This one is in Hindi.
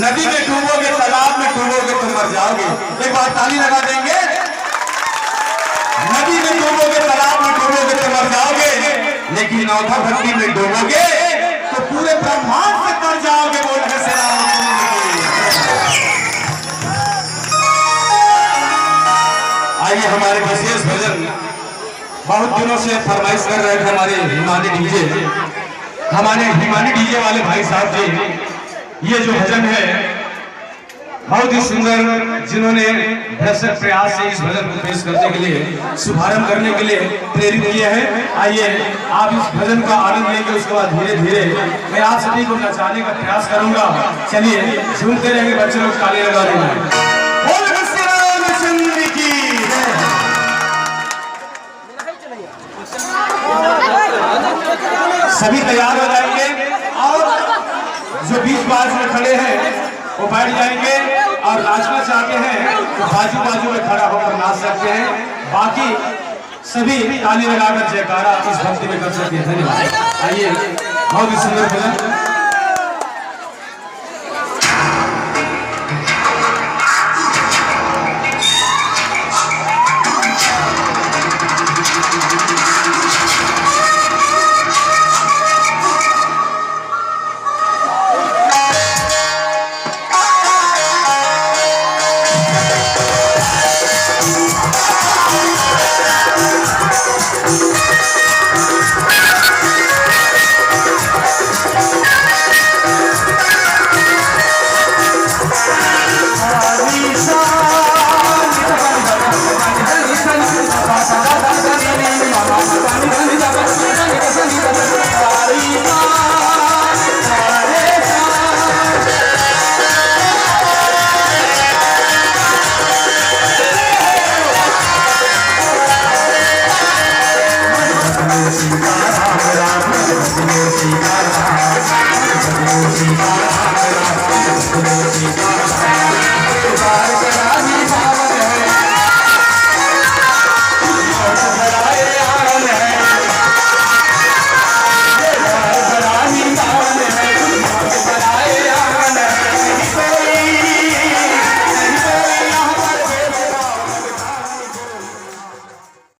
नदी में डूबोगे, तालाब में डूबोगे तो मर जाओगे। एक बार ताली लगा देंगे। नदी में डूबोगे, तालाब में डूबोगे तो मर जाओगे, लेकिन नौथा भक्ति में डूबोगे तो पूरे ब्रह्मांड से तर जाओगे। बोल रहे से आइए, हमारे विशेष भजन बहुत दिनों से फरमाइश कर रहे थे हमारे हिमानी डीजे वाले भाई साहब जी। ये जो भजन है बहुत ही सुंदर, जिन्होंने भरसक प्रयास से इस भजन को पेश करने के लिए, शुभारंभ करने के लिए प्रेरित किए हैं। आइए आप इस भजन का आनंद लेंगे, उसके बाद धीरे धीरे मैं आप सभी को नचाने का प्रयास करूंगा। चलिए झूमते रहेंगे, बच्चे लोग ताली लगा देंगे। सभी तैयार हो जाएंगे और जो बीच बाज में खड़े हैं वो बैठ जाएंगे, और नाचना चाहते हैं तो बाजू बाजू में खड़ा होकर नाच सकते हैं। बाकी सभी ताली लगाकर जयकारा इस भक्ति में कर सकते हैं। धन्यवाद। आइए, बहुत ही सुंदर भजन।